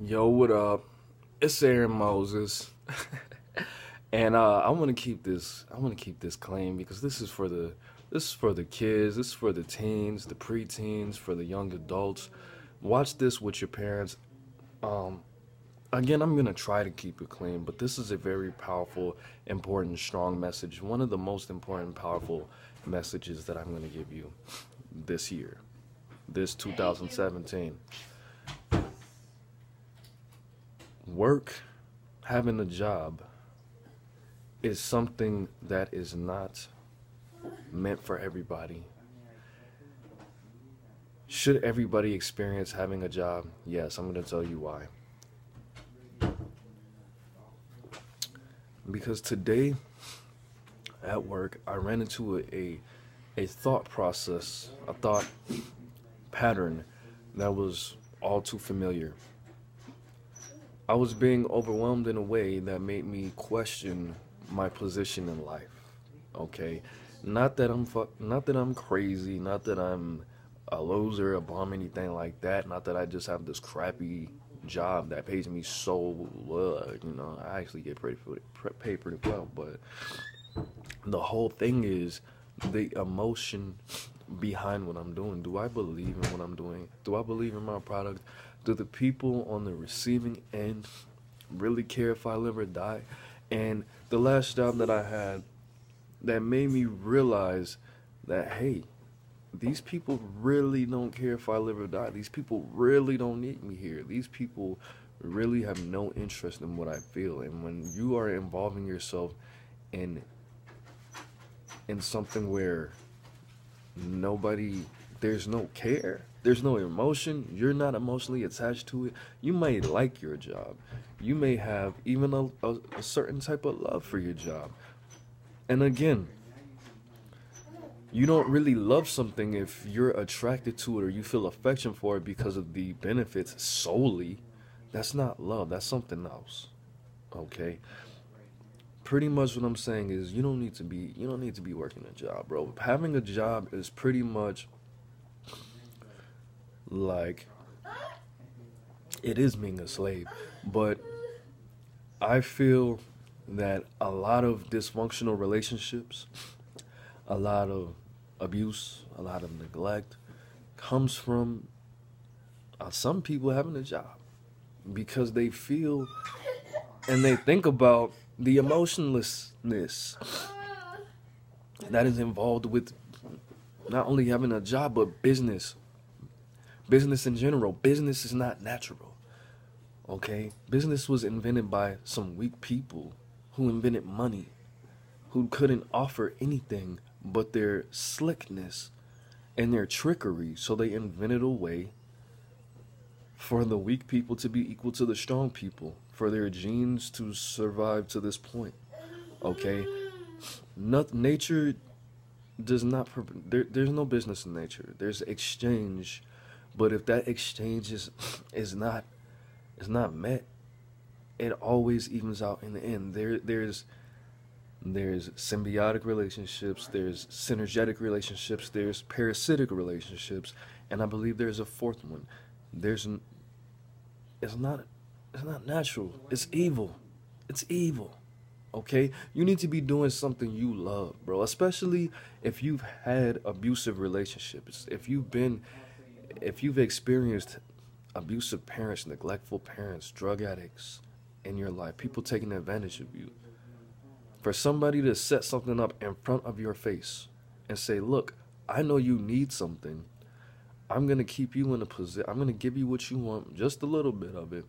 Yo, what up? It's AaroniMoses. And I want to keep this. I want to keep this clean because this is for the kids. This is for the teens, the preteens, for the young adults. Watch this with your parents. Um, Again, I'm gonna try to keep it clean, but this is a very powerful, important, strong message. One of the most important, powerful messages that I'm gonna give you this year, this 2017. Work, having a job, is something that is not meant for everybody. Should everybody experience having a job? Yes, I'm going to tell you why. Because today at work, I ran into a thought process, a thought pattern that was all too familiar. I was being overwhelmed in a way that made me question my position in life. Okay, not that I'm crazy, not that I'm a loser, a bum, anything like that. Not that I just have this crappy job that pays me so well. I actually get paid pretty well. But the whole thing is the emotion behind what I'm doing. Do I believe in what I'm doing? Do I believe in my product? Do the people on the receiving end really care if I live or die? And the last job that I had that made me realize that, hey, these people really don't care if I live or die. These people really don't need me here. These people really have no interest in what I feel. And when you are involving yourself in something where nobody, there's no care, there's no emotion, you're not emotionally attached to it, you may like your job, you may have even a certain type of love for your job. And again, you don't really love something if you're attracted to it or you feel affection for it because of the benefits solely. That's not love, that's something else. Okay, pretty much what I'm saying is you don't need to be working a job, bro. Having a job is pretty much like it is being a slave. But I feel that a lot of dysfunctional relationships, a lot of abuse, a lot of neglect comes from some people having a job because they feel and they think about the emotionlessness that is involved with not only having a job but business in general. Business is not natural. Okay, business was invented by some weak people who invented money, who couldn't offer anything but their slickness and their trickery. So they invented a way for the weak people to be equal to the strong people, for their genes to survive to this point. Okay, nature does not. There's no business in nature. There's exchange, but if that exchange is not met, it always evens out in the end. There's symbiotic relationships, there's synergetic relationships, there's parasitic relationships, and I believe there's a fourth one. There's it's not it's not natural. It's evil. It's evil. Okay? You need to be doing something you love, bro. Especially if you've had abusive relationships. If you've experienced abusive parents, neglectful parents, drug addicts in your life, people taking advantage of you. For somebody to set something up in front of your face and say, look, I know you need something. I'm going to keep you in a position. I'm going to give you what you want, just a little bit of it.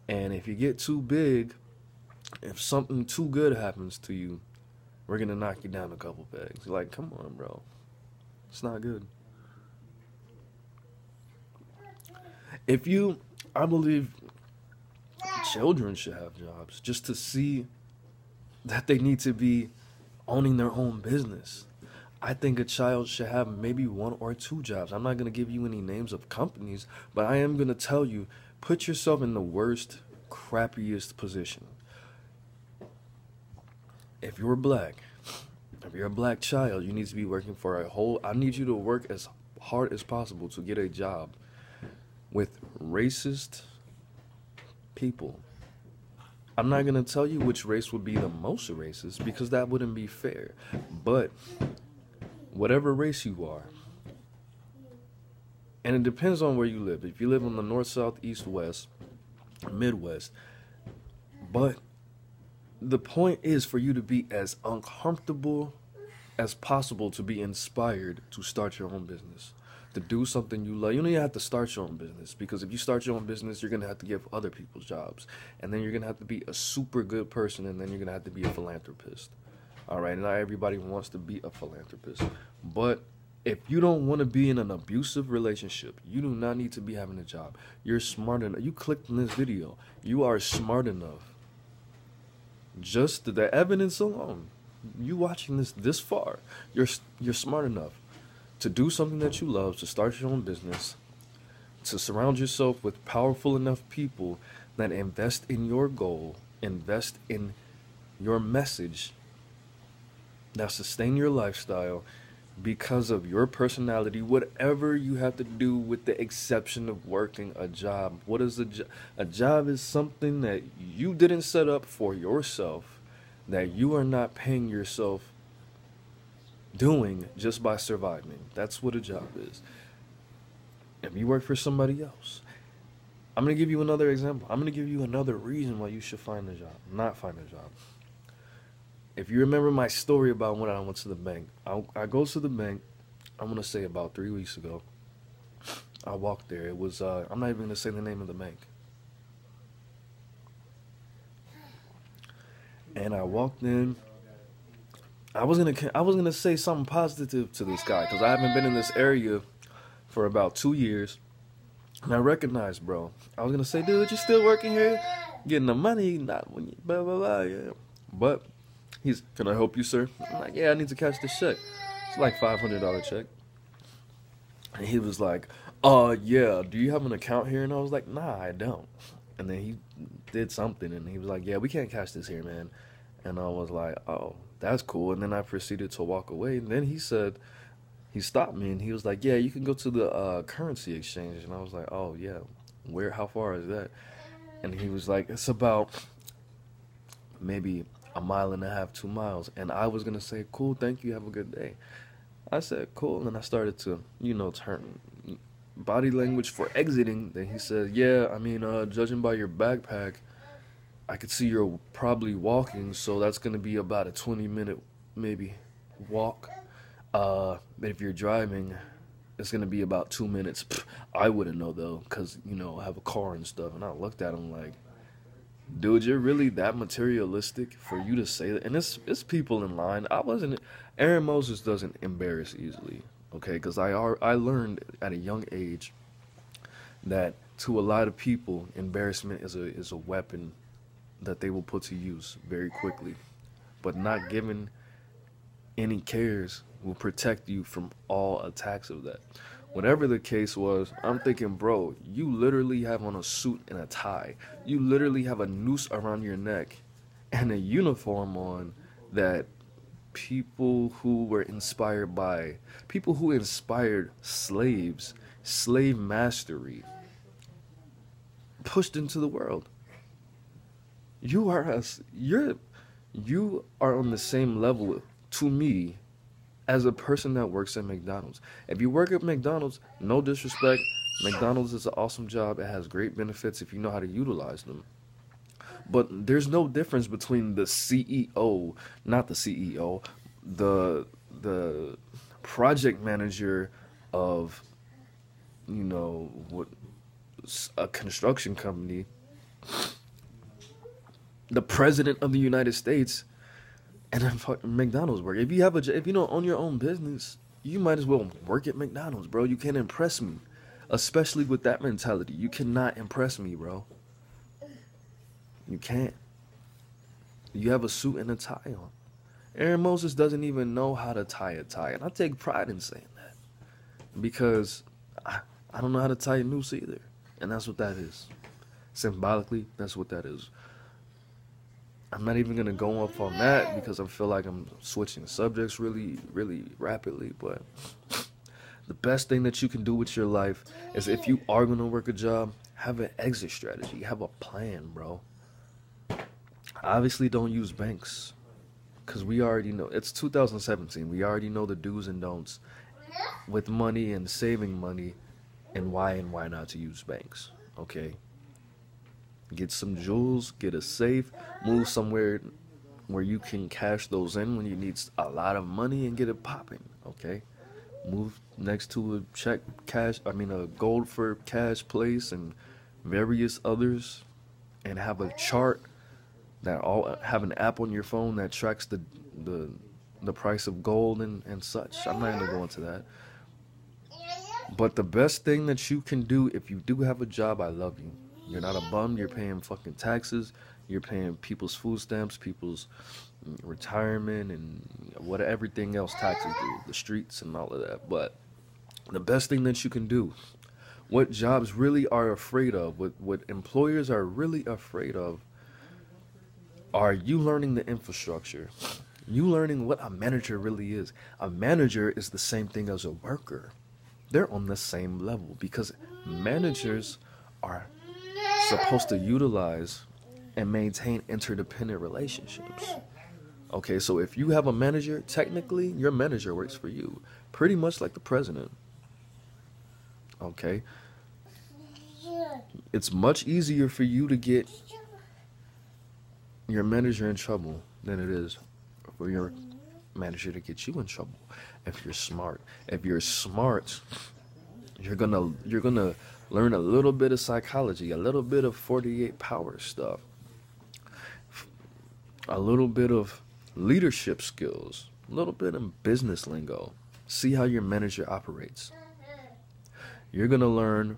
And if you get too big, if something too good happens to you, we're going to knock you down a couple pegs. You're like, come on, bro. It's not good. I believe children should have jobs just to see that they need to be owning their own business. I think a child should have maybe one or two jobs. I'm not going to give you any names of companies, but I am going to tell you, put yourself in the worst, crappiest position. If you're a black child, you need to be working for I need you to work as hard as possible to get a job with racist people. I'm not going to tell you which race would be the most racist because that wouldn't be fair. But whatever race you are, and it depends on where you live. If you live on the north, south, east, west, Midwest. But the point is for you to be as uncomfortable as possible to be inspired to start your own business, to do something you love. You don't even have to start your own business, because if you start your own business, you're going to have to give other people's jobs. And then you're going to have to be a super good person, and then you're going to have to be a philanthropist. All right, not everybody wants to be a philanthropist. But if you don't want to be in an abusive relationship, you do not need to be having a job. You're smart enough. You clicked on this video. You are smart enough. Just the evidence alone, you watching this far, you're smart enough to do something that you love, to start your own business, to surround yourself with powerful enough people that invest in your goal, invest in your message, that sustain your lifestyle because of your personality, whatever you have to do, with the exception of working a job. What is a job? A job is something that you didn't set up for yourself, that you are not paying yourself doing just by surviving. That's what a job is. If you work for somebody else, I'm going to give you another example. I'm going to give you another reason why you should find a job, not find a job. If you remember my story about when I went to the bank, I go to the bank, I'm going to say about 3 weeks ago. I walked there. It was, I'm not even going to say the name of the bank. And I walked in. I was gonna say something positive to this guy, because I haven't been in this area for about 2 years. And I recognized, bro. I was gonna say, dude, you still working here? Getting the money, not when you blah blah blah, yeah. But he's, can I help you, sir? I'm like, yeah, I need to cash this check. It's like $500 check. And he was like, yeah, do you have an account here? And I was like, nah, I don't. And then he did something, and he was like, yeah, we can't cash this here, man. And I was like, oh, that's cool. And then I proceeded to walk away. And then he said, he stopped me, and he was like, yeah, you can go to the currency exchange. And I was like, oh, yeah, where, how far is that? And he was like, it's about maybe 1.5 miles, 2 miles. And I was going to say, cool, thank you, have a good day. I said, cool. And I started to, turn body language for exiting. Then he said, yeah, I mean, judging by your backpack, I could see you're probably walking, so that's going to be about a 20-minute maybe walk. But if you're driving, it's going to be about 2 minutes. I wouldn't know, though, because, I have a car and stuff. And I looked at him like, dude, you're really that materialistic for you to say that? And it's people in line. AaroniMoses doesn't embarrass easily, okay? Because I learned at a young age that to a lot of people, embarrassment is a weapon that they will put to use very quickly. But not giving any cares will protect you from all attacks of that. Whatever the case was, I'm thinking, bro, you literally have on a suit and a tie. You literally have a noose around your neck and a uniform on that people who inspired slaves, slave mastery, pushed into the world. You are on the same level to me as a person that works at McDonald's. If you work at McDonald's, no disrespect, McDonald's is an awesome job. It has great benefits if you know how to utilize them. But there's no difference between the CEO, not the CEO, the project manager of, a construction company, the president of the United States, and then fucking McDonald's work. If you don't own your own business, you might as well work at McDonald's, bro. You can't impress me, especially with that mentality. You cannot impress me, bro. You can't. You have a suit and a tie on. AaroniMoses doesn't even know how to tie a tie, and I take pride in saying that, because I don't know how to tie a noose either, and that's what that is. Symbolically, that's what that is. I'm not even going to go off on that because I feel like I'm switching subjects really, really rapidly. But the best thing that you can do with your life is, if you are going to work a job, Have an exit strategy. Have a plan, bro. Obviously, don't use banks. Because we already know. It's 2017. We already know the do's and don'ts with money and saving money and why not to use banks. Okay? Get some jewels. Get a safe. Move somewhere where you can cash those in when you need a lot of money and get it popping. Okay? Move next to a gold for cash place and various others, and have a chart have an app on your phone that tracks the price of gold and such. I'm not gonna go into that. But the best thing that you can do if you do have a job, I love you. You're not a bum. You're paying fucking taxes. You're paying people's food stamps, people's retirement, and everything else taxes do, the streets and all of that. But the best thing that you can do, what jobs really are afraid of, what employers are really afraid of, are you learning the infrastructure. You learning what a manager really is. A manager is the same thing as a worker. They're on the same level because managers are supposed to utilize and maintain interdependent relationships. Okay, so if you have a manager, technically your manager works for you, pretty much like the president. Okay, it's much easier for you to get your manager in trouble than it is for your manager to get you in trouble. If you're smart, you're gonna learn a little bit of psychology, a little bit of 48 power stuff, a little bit of leadership skills, a little bit of business lingo. See how your manager operates. You're gonna learn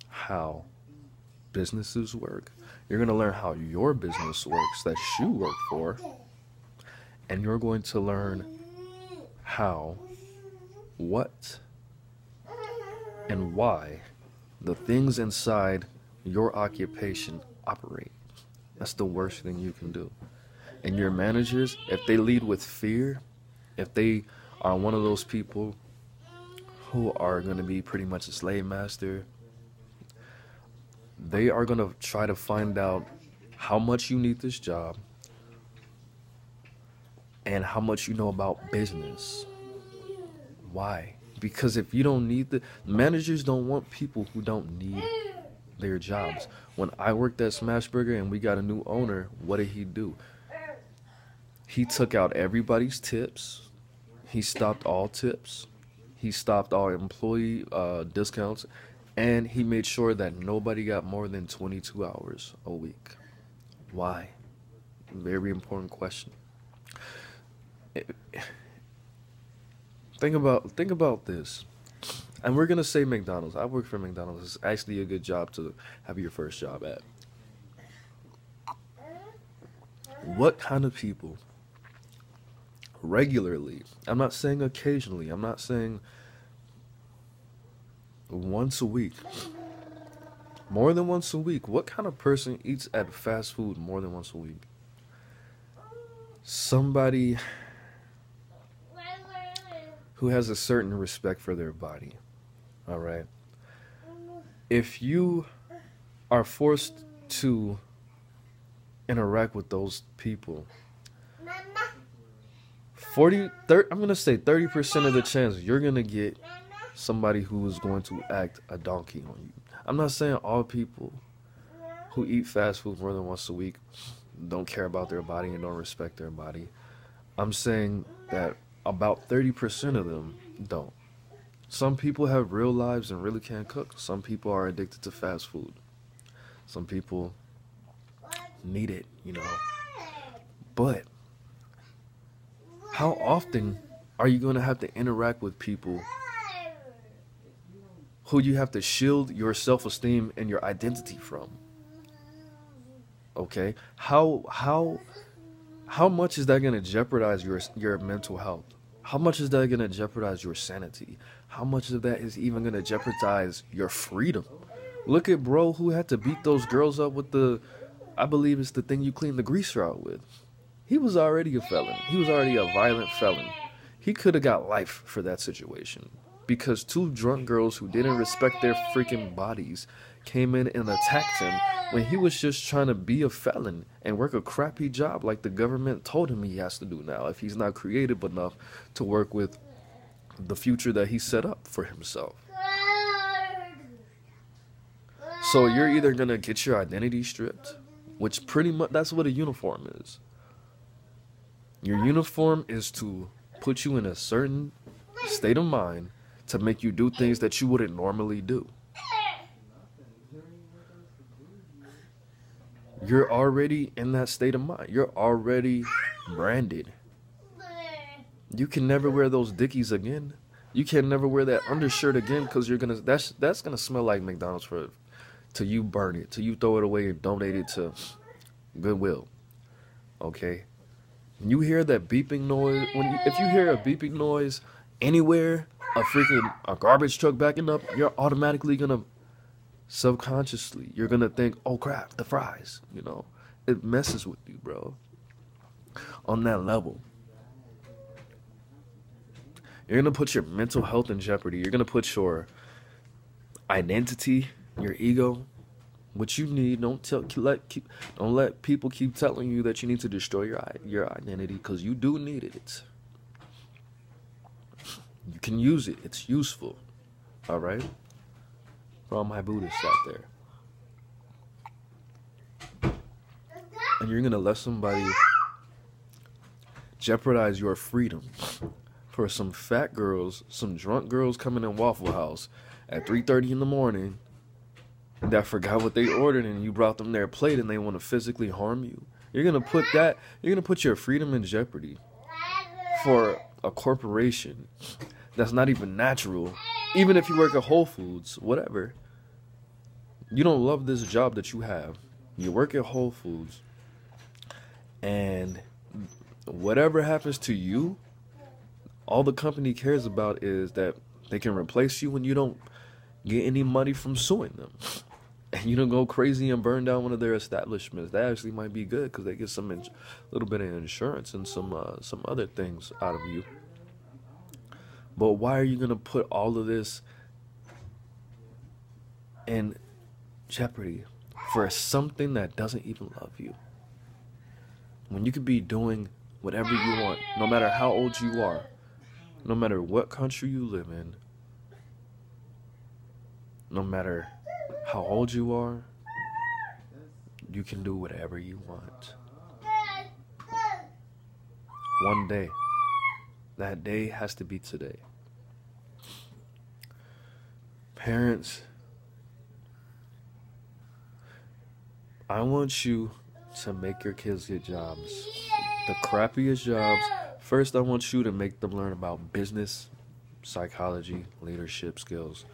how businesses work. You're going to learn how your business works that you work for. And you're going to learn how, what, and why the things inside your occupation operate. That's the worst thing you can do. And your managers, if they lead with fear, if they are one of those people who are going to be pretty much a slave master, they are going to try to find out how much you need this job and how much you know about business. Why? Because if you don't need managers don't want people who don't need their jobs. When I worked at Smashburger and we got a new owner, what did he do? He took out everybody's tips. He stopped all tips. He stopped all employee discounts. And he made sure that nobody got more than 22 hours a week. Why? Very important question. Think about this. And we're going to say McDonald's. I work for McDonald's. It's actually a good job to have your first job at. What kind of people regularly, I'm not saying occasionally, I'm not saying once a week, more than once a week, what kind of person eats at fast food more than once a week? Somebody who has a certain respect for their body. All right. If you are forced to interact with those people, I'm going to say 30% of the chance you're going to get somebody who is going to act a donkey on you. I'm not saying all people who eat fast food more than once a week don't care about their body and don't respect their body. I'm saying that about 30% of them don't. Some people have real lives and really can't cook. Some people are addicted to fast food. Some people need it, But how often are you going to have to interact with people who you have to shield your self-esteem and your identity from? Okay? How much is that going to jeopardize your mental health? How much is that going to jeopardize your sanity? How much of that is even going to jeopardize your freedom? Look at bro who had to beat those girls up with I believe it's the thing you clean the greaser out with. He was already a felon. He was already a violent felon. He could have got life for that situation. Because two drunk girls who didn't respect their freaking bodies came in and attacked him when he was just trying to be a felon and work a crappy job like the government told him he has to do now if he's not creative enough to work with the future that he set up for himself. So you're either going to get your identity stripped, which pretty much that's what a uniform is. Your uniform is to put you in a certain state of mind to make you do things that you wouldn't normally do. You're already in that state of mind. You're already branded. You can never wear those Dickies again. You can never wear that undershirt again because that's gonna smell like McDonald's till you burn it, till you throw it away and donate it to Goodwill. Okay? When you hear that beeping noise, if you hear a beeping noise anywhere, a garbage truck backing up, you're automatically gonna subconsciously, you're gonna think, oh crap, the fries, it messes with you, bro, on that level. You're gonna put your mental health in jeopardy. You're gonna put your identity, your ego, what you need. Don't let people keep telling you that you need to destroy your identity, because you do need it. You can use it. It's useful. All right? For all my Buddhists out there. And you're going to let somebody jeopardize your freedom for some fat girls, some drunk girls coming in Waffle House at 3:30 in the morning that forgot what they ordered and you brought them their plate and they want to physically harm you. You're going to put your freedom in jeopardy for a corporation that's not even natural. Even if you work at Whole Foods, whatever. You don't love this job that you have. You work at Whole Foods, and whatever happens to you, all the company cares about is that they can replace you when you don't get any money from suing them. And you don't go crazy and burn down one of their establishments. That actually might be good because they get some little bit of insurance and some other things out of you. But why are you going to put all of this in jeopardy for something that doesn't even love you? When you could be doing whatever you want, no matter how old you are, no matter what country you live in, no matter how old you are, you can do whatever you want. One day. That day has to be today. Parents, I want you to make your kids get jobs. The crappiest jobs. First, I want you to make them learn about business, psychology, leadership skills.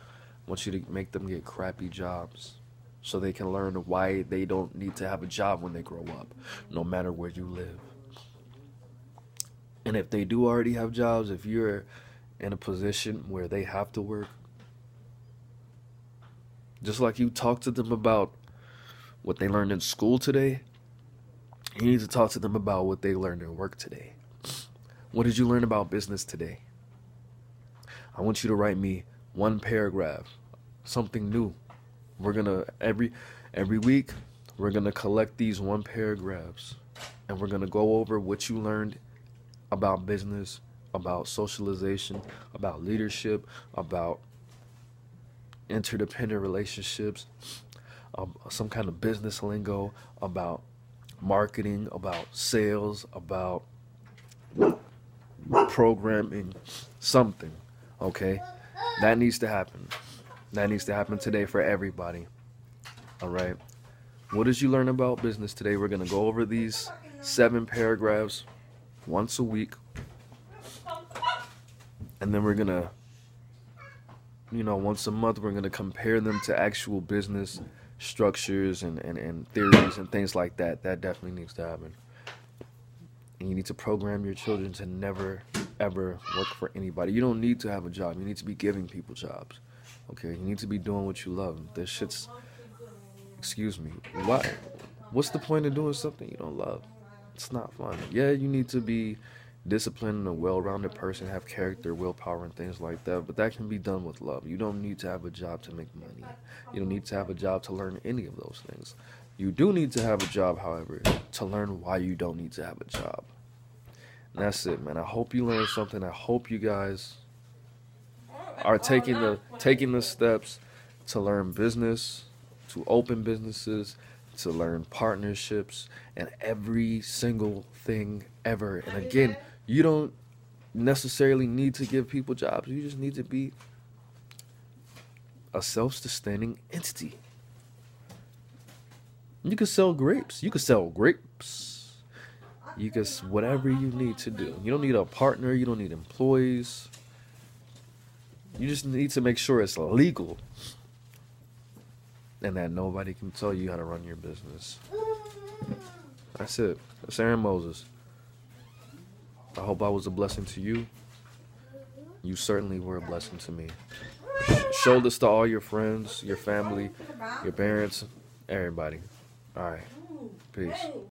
I want you to make them get crappy jobs so they can learn why they don't need to have a job when they grow up, no matter where you live. And if they do already have jobs, if you're in a position where they have to work, just like you talk to them about what they learned in school today, you need to talk to them about what they learned in work today. What did you learn about business today? I want you to write me one paragraph, something new. We're gonna every week we're gonna collect these one paragraphs, and we're gonna go over what you learned about business, about socialization, about leadership, about interdependent relationships, some kind of business lingo, about marketing, about sales, about programming, something, okay? That needs to happen. That needs to happen today for everybody, all right? What did you learn about business today? We're going to go over these 7 paragraphs once a week, and then we're going to, once a month, we're going to compare them to actual business structures and theories and things like that. That definitely needs to happen. And you need to program your children to never, ever work for anybody. You don't need to have a job. You need to be giving people jobs. Okay? You need to be doing what you love. This shit's, excuse me, why? What's the point of doing something you don't love? It's not fun. Yeah, you need to be disciplined and a well-rounded person, have character, willpower, and things like that. But that can be done with love. You don't need to have a job to make money. You don't need to have a job to learn any of those things. You do need to have a job, however, to learn why you don't need to have a job. And that's it, man. I hope you learned something. I hope you guys are taking the steps to learn business, to open businesses, to learn partnerships, and every single thing ever. And again, you don't necessarily need to give people jobs. You just need to be a self-sustaining entity. You can sell grapes. You can sell grapes. You can, whatever you need to do. You don't need a partner. You don't need employees. You just need to make sure it's legal and that nobody can tell you how to run your business. That's it. That's AaroniMoses. I hope I was a blessing to you. You certainly were a blessing to me. Show this to all your friends, your family, your parents, everybody. All right. Peace.